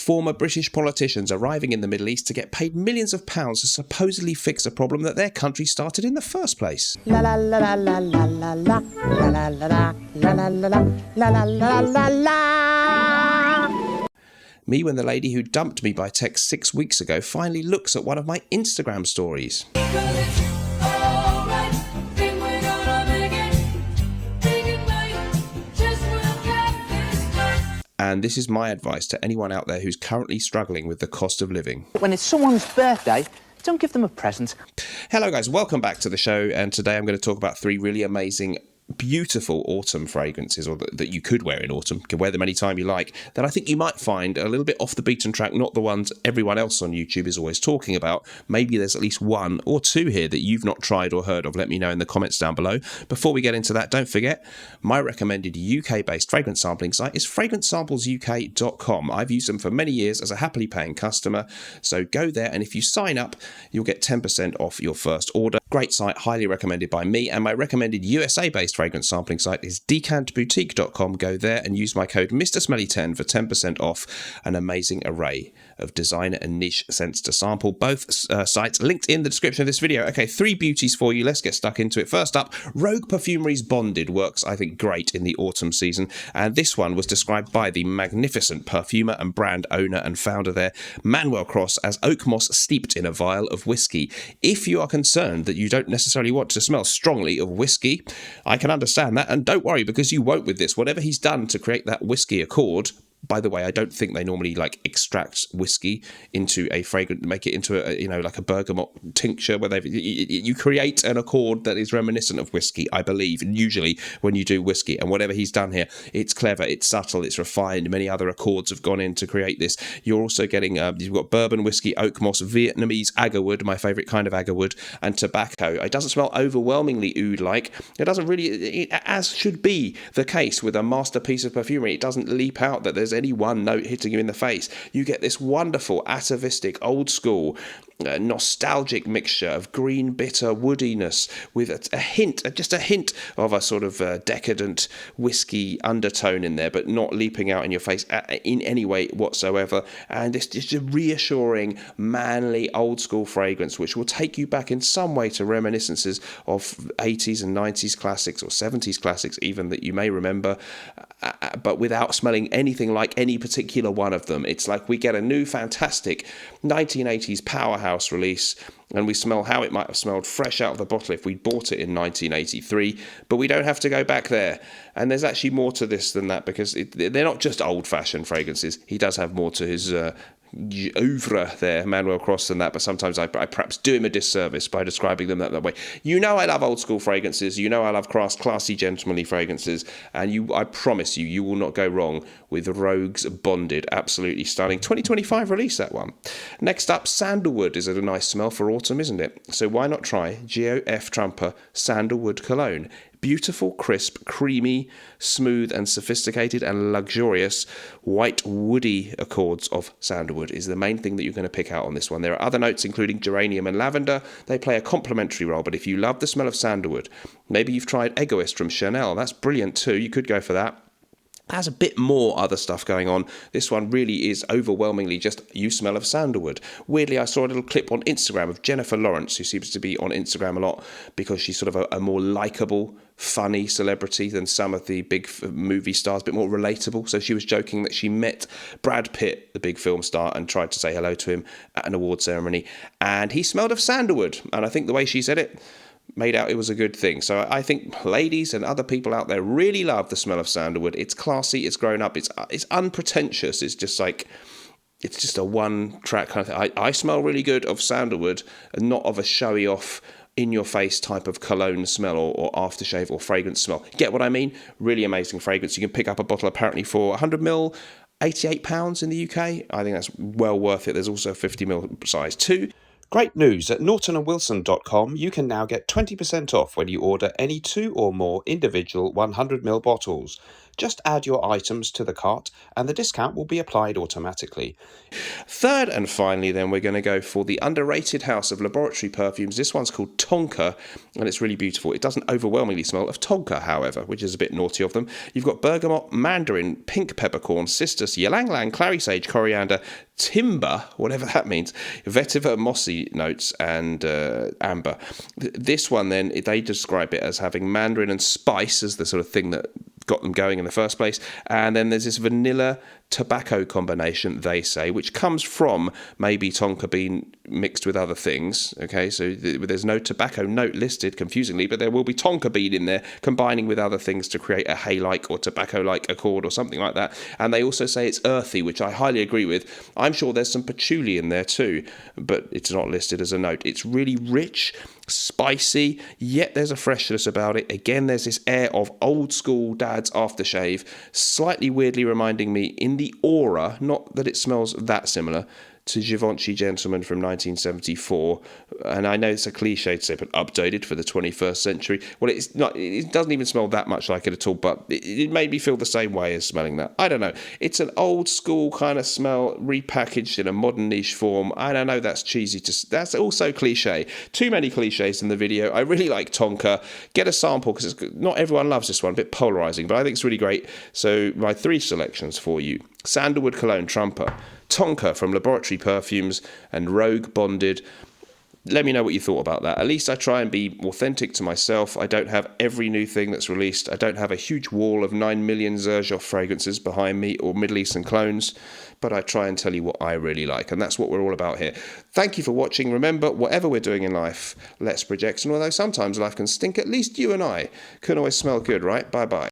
former British politicians arriving in the Middle East to get paid millions of pounds to supposedly fix a problem that their country started in the first place. La la la la la la la la la la la la la la la la la la. Me when the lady who dumped me by text 6 weeks ago finally looks at one of my Instagram stories. And this is my advice to anyone out there who's currently struggling with the cost of living. When it's someone's birthday, don't give them a present. Hello guys, welcome back to the show, and today I'm going to talk about 3 really amazing, beautiful autumn fragrances, or that you could wear in autumn, you can wear them anytime you like, that I think you might find a little bit off the beaten track, not the ones everyone else on YouTube is always talking about. Maybe there's at least 1 or 2 here that you've not tried or heard of. Let me know in the comments down below. Before we get into that, don't forget, my recommended UK-based fragrance sampling site is fragrancesamplesuk.com. I've used them for many years as a happily paying customer, so go there, and if you sign up, you'll get 10% off your first order. Great site, highly recommended by me, and my recommended USA-based fragrance sampling site is decantboutique.com. Go there and use my code MrSmelly10 for 10% off an amazing array of designer and niche scents to sample. Both sites linked in the description of this video. Okay, 3 beauties for you. Let's get stuck into it. First up, Rogue Perfumery's Bonded works, I think, great in the autumn season, and this one was described by the magnificent perfumer and brand owner and founder there, Manuel Cross, as oak moss steeped in a vial of whiskey. If you are concerned that you don't necessarily want to smell strongly of whiskey, I can understand that, and don't worry, because you won't with this. Whatever he's done to create that whiskey accord, by the way, I don't think they normally extract whiskey into a fragrance, make it into a like a bergamot tincture where you create an accord that is reminiscent of whiskey, I believe, usually when you do whiskey. And whatever he's done here, it's clever, it's subtle, it's refined. Many other accords have gone in to create this. You're also getting you've got bourbon whiskey, oak moss, Vietnamese agarwood, my favorite kind of agarwood, and tobacco. It doesn't smell overwhelmingly oud-like. It doesn't really, as should be the case with a masterpiece of perfumery, it doesn't leap out that there's any one note hitting you in the face. You get this wonderful atavistic, old school, nostalgic mixture of green, bitter woodiness with a hint, just a hint of a sort of decadent whiskey undertone in there, but not leaping out in your face in any way whatsoever. And it's just a reassuring, manly, old school fragrance which will take you back in some way to reminiscences of 80s and 90s classics, or 70s classics even, that you may remember, but without smelling anything like any particular one of them. It's like we get a new fantastic 1980s powerhouse release, and we smell how it might have smelled fresh out of the bottle if we bought it in 1983, but we don't have to go back there. And there's actually more to this than that, because they're not just old-fashioned fragrances. He does have more to his oeuvre there, Manuel Cross, than that, but sometimes I perhaps do him a disservice by describing them that way. You know I love old school fragrances, you know I love classy, gentlemanly fragrances, and I promise you will not go wrong with Rogue's Bonded. Absolutely stunning. 2025 release, that one. Next up, Sandalwood is a nice smell for autumn, isn't it? So why not try Geo F Trumper Sandalwood Cologne? Beautiful, crisp, creamy, smooth and sophisticated and luxurious white woody accords of sandalwood is the main thing that you're going to pick out on this one. There are other notes including geranium and lavender. They play a complementary role, but if you love the smell of sandalwood, maybe you've tried Egoist from Chanel. That's brilliant too. You could go for that. Has a bit more other stuff going on. This one really is overwhelmingly just you smell of sandalwood. Weirdly, I saw a little clip on Instagram of Jennifer Lawrence, who seems to be on Instagram a lot because she's sort of a more likable, funny celebrity than some of the big movie stars, a bit more relatable. So she was joking that she met Brad Pitt, the big film star, and tried to say hello to him at an award ceremony, and he smelled of sandalwood. And I think the way she said it made out it was a good thing. So I think ladies and other people out there really love the smell of sandalwood. It's classy, it's grown up, it's unpretentious. It's just a one-track kind of thing. I smell really good of sandalwood, and not of a showy off, in-your-face type of cologne smell or aftershave or fragrance smell. Get what I mean? Really amazing fragrance. You can pick up a bottle apparently for 100ml, £88 in the UK. I think that's well worth it. There's also a 50ml size too. Great news, at nortonandwilson.com you can now get 20% off when you order any 2 or more individual 100ml bottles. Just add your items to the cart and the discount will be applied automatically. Third and finally then, we're going to go for the underrated house of laboratory perfumes. This one's called Tonka and it's really beautiful. It doesn't overwhelmingly smell of Tonka, however, which is a bit naughty of them. You've got bergamot, mandarin, pink peppercorn, cistus, ylang ylang, clary sage, coriander, timber, whatever that means, vetiver, mossy notes, and amber. This one then, they describe it as having mandarin and spice as the sort of thing that got them going in the first place. And then there's this vanilla tobacco combination, they say, which comes from maybe tonka bean mixed with other things. Okay, so there's no tobacco note listed, confusingly, but there will be tonka bean in there combining with other things to create a hay-like or tobacco-like accord or something like that. And they also say it's earthy, which I highly agree with. I'm sure there's some patchouli in there too, but it's not listed as a note. It's really rich, spicy, yet there's a freshness about it. Again, there's this air of old school dad's aftershave, slightly weirdly reminding me in the aura, not that it smells that similar, to Givenchy Gentleman from 1974. And I know it's a cliche to say, but updated for the 21st century. Well, it's not. It doesn't even smell that much like it at all, but it made me feel the same way as smelling that. I don't know. It's an old school kind of smell, repackaged in a modern niche form. And I know that's cheesy. That's also cliche. Too many cliches in the video. I really like Tonka. Get a sample, because not everyone loves this one. A bit polarizing, but I think it's really great. So my 3 selections for you: Sandalwood Cologne Trumper, Tonka from Laboratory Perfumes, and Rogue Bonded. Let me know what you thought about that. At least I try and be authentic to myself. I don't have every new thing that's released. I don't have a huge wall of 9 million Xerjoff fragrances behind me or Middle Eastern clones, but I try and tell you what I really like, and that's what we're all about here. Thank you for watching. Remember, whatever we're doing in life, let's project. And although sometimes life can stink, at least you and I can always smell good, right? Bye-bye.